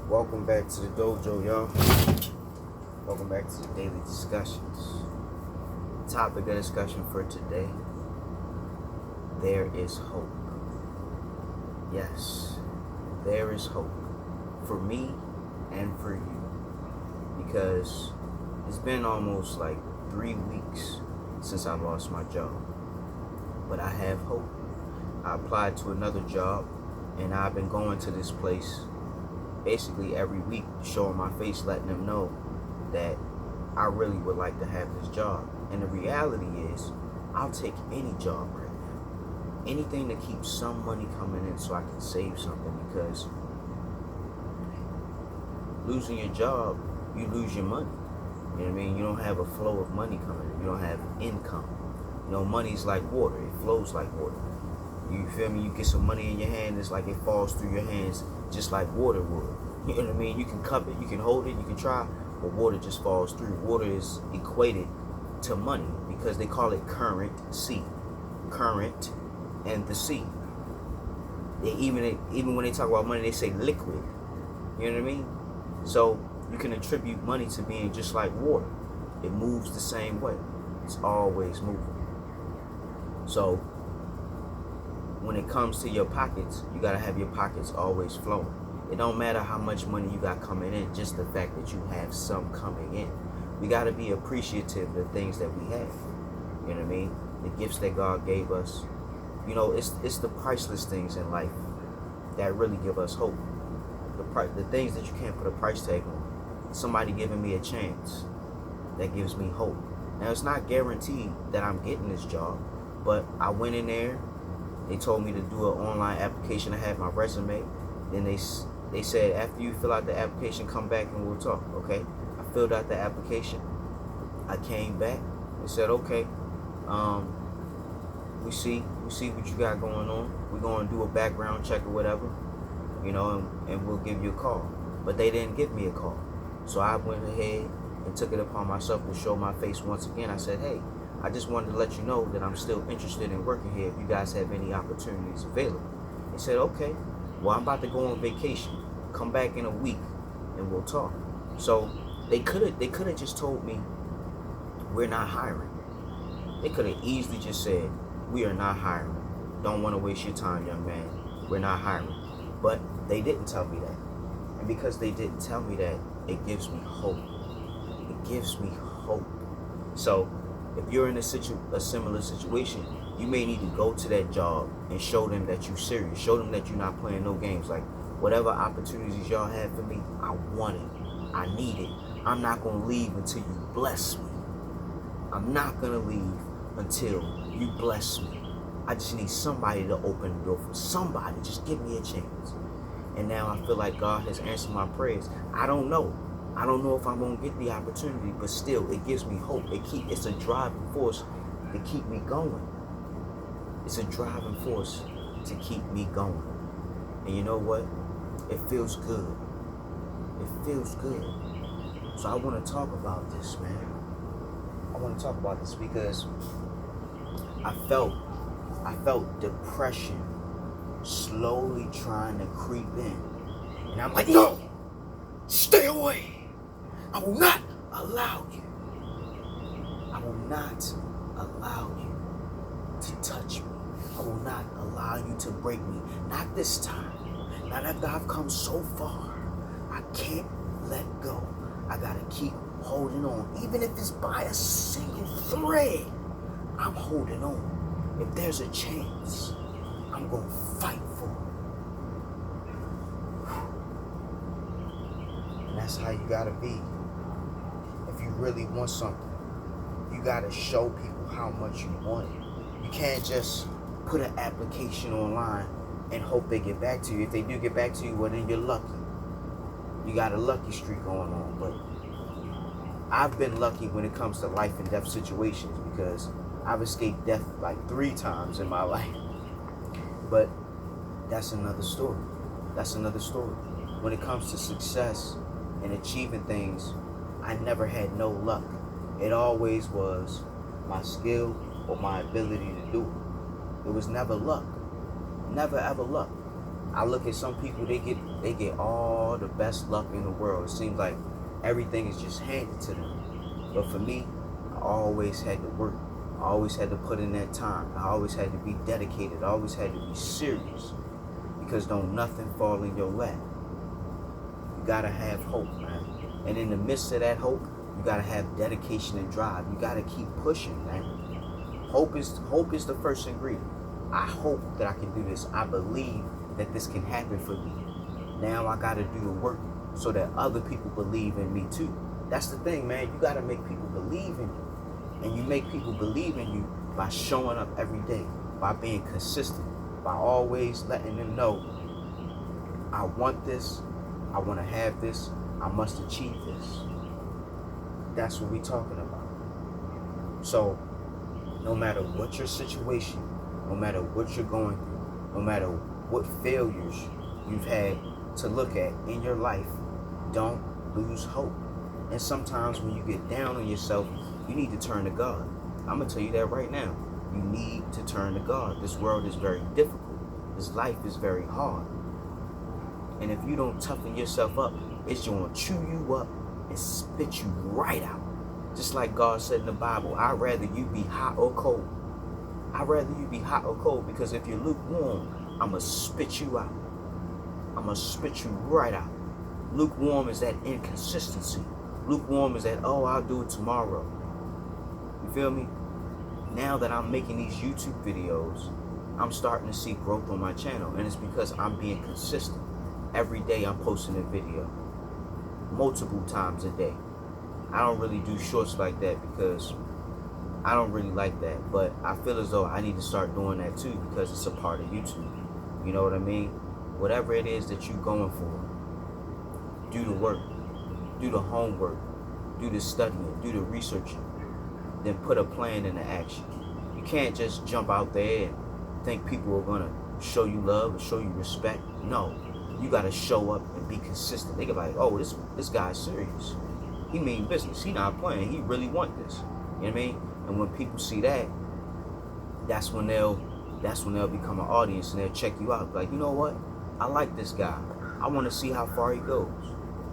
Welcome back to the dojo, y'all. Welcome back to the daily discussions. Topic of discussion for today: there is hope. Yes, there is hope for me and for you, because it's been almost like 3 weeks since I lost my job, but I have hope. I applied to another job, and I've been going to this place basically every week, showing my face, letting them know that I really would like to have this job. And the reality is, I'll take any job right now. Anything to keep some money coming in so I can save something, because losing your job, you lose your money. You know what I mean? You don't have a flow of money coming in. You don't have income. You know, money's like water. It flows like water. You feel me? You get some money in your hand, it's like it falls through your hands just like water would. You know what I mean? You can cup it, you can hold it, you can try, but water just falls through. Water is equated to money because they call it current sea. Current and the sea. They even when they talk about money, they say liquid. You know what I mean? So you can attribute money to being just like water. It moves the same way. It's always moving. So when it comes to your pockets, you gotta have your pockets always flowing. It don't matter how much money you got coming in, just the fact that you have some coming in. We gotta be appreciative of the things that we have. You know what I mean? The gifts that God gave us. You know, it's the priceless things in life that really give us hope. The things that you can't put a price tag on. Somebody giving me a chance, that gives me hope. Now, it's not guaranteed that I'm getting this job, but I went in there. They told me to do an online application. I had my resume. Then they said, after you fill out the application, come back and we'll talk. Okay. I filled out the application. I came back. They said, okay, we see what you got going on. We're going to do a background check or whatever, you know, and we'll give you a call. But they didn't give me a call. So I went ahead and took it upon myself to show my face once again. I said, hey, I just wanted to let you know that I'm still interested in working here if you guys have any opportunities available. They said, okay, well, I'm about to go on vacation. Come back in a week and we'll talk. So they could have just told me, we're not hiring. They could have easily just said, we are not hiring. Don't want to waste your time, young man. We're not hiring. But they didn't tell me that. And because they didn't tell me that, it gives me hope. It gives me hope. So if you're in a similar situation, you may need to go to that job and show them that you're serious. Show them that you're not playing no games. Like, whatever opportunities y'all have for me, I want it. I need it. I'm not going to leave until you bless me. I'm not going to leave until you bless me. I just need somebody to open the door for somebody. Just give me a chance. And now I feel like God has answered my prayers. I don't know. I don't know if I'm going to get the opportunity, but still, it gives me hope. It's a driving force to keep me going. It's a driving force to keep me going. And you know what? It feels good. It feels good. So I want to talk about this, man. I want to talk about this because I felt depression slowly trying to creep in. And I'm like, no, stay away. I will not allow you. I will not allow you to touch me. I will not allow you to break me. Not this time. Not after I've come so far. I can't let go. I gotta keep holding on. Even if it's by a single thread, I'm holding on. If there's a chance, I'm gonna fight for it. And that's how you gotta be. If you really want something, you gotta show people how much you want it. You can't just put an application online and hope they get back to you. If they do get back to you, well, then you're lucky. You got a lucky streak going on. But I've been lucky when it comes to life and death situations, because I've escaped death like 3 times in my life. But that's another story. That's another story. When it comes to success and achieving things, I never had no luck. It always was my skill or my ability to do it. It was never luck. Never ever luck. I look at some people, they get all the best luck in the world. It seems like everything is just handed to them. But for me, I always had to work. I always had to put in that time. I always had to be dedicated. I always had to be serious. Because don't nothing fall in your lap. You gotta have hope, man. And in the midst of that hope, you gotta have dedication and drive. You gotta keep pushing, man. Hope is the first ingredient. I hope that I can do this. I believe that this can happen for me. Now I gotta do the work so that other people believe in me too. That's the thing, man. You gotta make people believe in you. And you make people believe in you by showing up every day, by being consistent, by always letting them know, I want this, I want to have this, I must achieve this. That's what we're talking about. So, no matter what your situation, no matter what you're going through, no matter what failures you've had to look at in your life, don't lose hope. And sometimes when you get down on yourself, you need to turn to God. I'm going to tell you that right now. You need to turn to God. This world is very difficult. This life is very hard. And if you don't toughen yourself up, it's going to chew you up and spit you right out. Just like God said in the Bible, I'd rather you be hot or cold. I'd rather you be hot or cold, because if you're lukewarm, I'm going to spit you out. I'm going to spit you right out. Lukewarm is that inconsistency. Lukewarm is that, oh, I'll do it tomorrow. You feel me? Now that I'm making these YouTube videos, I'm starting to see growth on my channel. And it's because I'm being consistent. Every day I'm posting a video. Multiple times a day. I don't really do shorts like that because I don't really like that. But I feel as though I need to start doing that too, because it's a part of YouTube. You know what I mean? Whatever it is that you're going for, do the work. Do the homework. Do the studying. Do the researching. Then put a plan into action. You can't just jump out there and think people are going to show you love or show you respect. No. You got to show up and be consistent. They get like, oh, this guy's serious. He mean business. He not playing. He really want this. You know what I mean? And when people see that, that's when they'll become an audience and they'll check you out. Like, you know what? I like this guy. I want to see how far he goes.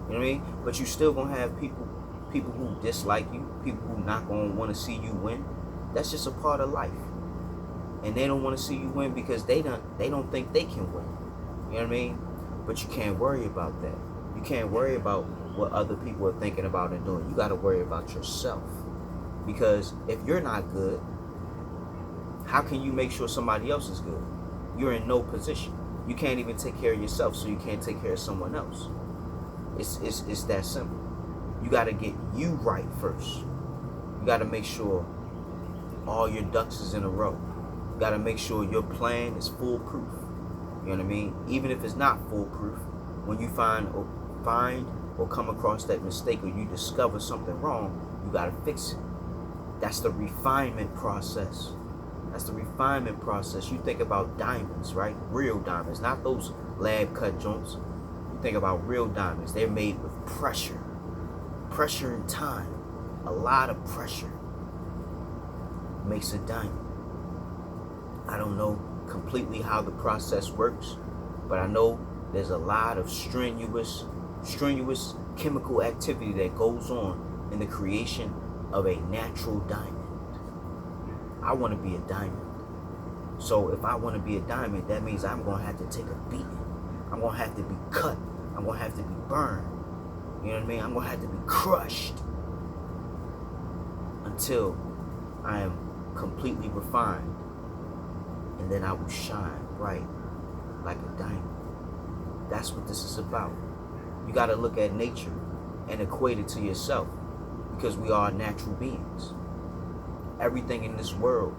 You know what I mean? But you still going to have people who dislike you, people who not going to want to see you win. That's just a part of life. And they don't want to see you win because they don't think they can win. You know what I mean? But you can't worry about that. You can't worry about what other people are thinking about and doing. You got to worry about yourself. Because if you're not good, how can you make sure somebody else is good? You're in no position. You can't even take care of yourself, so you can't take care of someone else. It's that simple. You got to get you right first. You got to make sure all your ducks is in a row. You got to make sure your plan is foolproof. You know what I mean? Even if it's not foolproof, when you find or come across that mistake, or you discover something wrong, you got to fix it. That's the refinement process. That's the refinement process. You think about diamonds, right? Real diamonds, not those lab cut joints. You think about real diamonds. They're made with pressure. Pressure and time. A lot of pressure makes a diamond. I don't know completely how the process works, but I know there's a lot of strenuous chemical activity that goes on in the creation of a natural diamond. I want to be a diamond. So if I want to be a diamond, that means I'm going to have to take a beating. I'm going to have to be cut. I'm going to have to be burned. You know what I mean? I'm going to have to be crushed until I am completely refined. And then I will shine bright like a diamond. That's what this is about. You got to look at nature and equate it to yourself, because we are natural beings. Everything in this world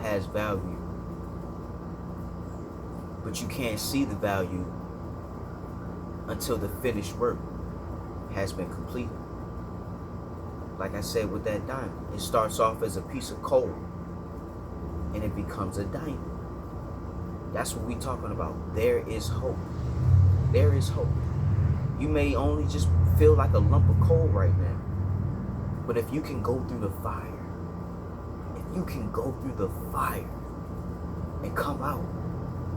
has value. But you can't see the value until the finished work has been completed. Like I said with that diamond, it starts off as a piece of coal and it becomes a diamond. That's what we're talking about. There is hope. There is hope. You may only just feel like a lump of coal right now. But if you can go through the fire, and come out,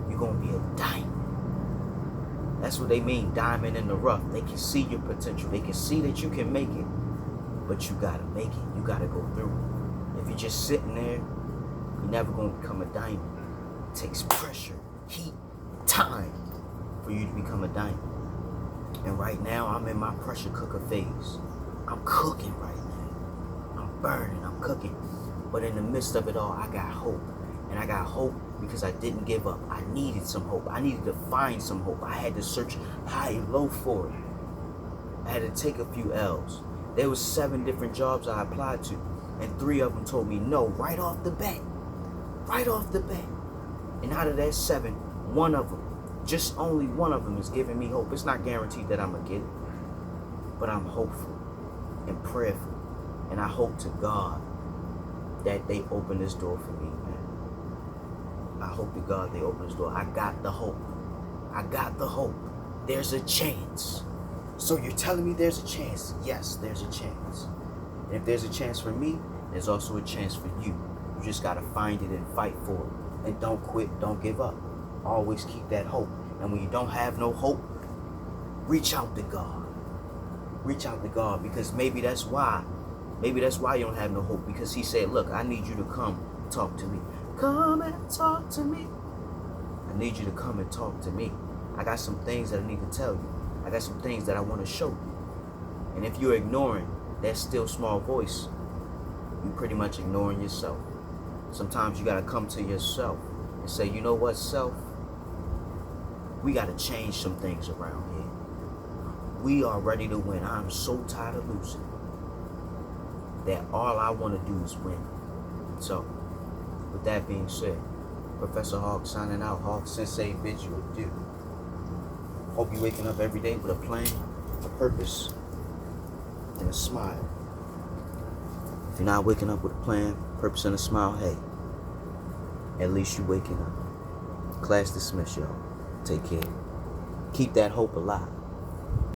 you're going to be a diamond. That's what they mean, diamond in the rough. They can see your potential. They can see that you can make it, but you got to make it. You got to go through it. If you're just sitting there, you're never going to become a diamond. It takes pressure, heat, time for you to become a diamond. And right now, I'm in my pressure cooker phase. I'm cooking right now. I'm burning, I'm cooking. But in the midst of it all, I got hope. And I got hope because I didn't give up. I needed some hope. I needed to find some hope. I had to search high and low for it. I had to take a few L's. There was 7 different jobs I applied to, and 3 of them told me no right off the bat. Right off the bat. And out of that 7, one of them, just only one of them is giving me hope. It's not guaranteed that I'm going to get it, but I'm hopeful and prayerful. And I hope to God that they open this door for me, man. I hope to God they open this door. I got the hope. I got the hope. There's a chance. So you're telling me there's a chance? Yes, there's a chance. And if there's a chance for me, there's also a chance for you. You just got to find it and fight for it. And don't quit. Don't give up. Always keep that hope. And when you don't have no hope, reach out to God. Reach out to God, because maybe that's why. Maybe that's why you don't have no hope, because he said, look, I need you to come talk to me. Come and talk to me. I need you to come and talk to me. I got some things that I need to tell you. I got some things that I want to show you. And if you're ignoring that still small voice, you're pretty much ignoring yourself. Sometimes you got to come to yourself and say, you know what, self? We got to change some things around here. We are ready to win. I'm so tired of losing that all I want to do is win. So, with that being said, Professor Hawk signing out. Hawk Sensei bids you adieu. Hope you're waking up every day with a plan, a purpose, and a smile. If you're not waking up with a plan, purpose, and a smile, hey, at least you're waking up. Class dismissed, y'all. Take care. Keep that hope alive.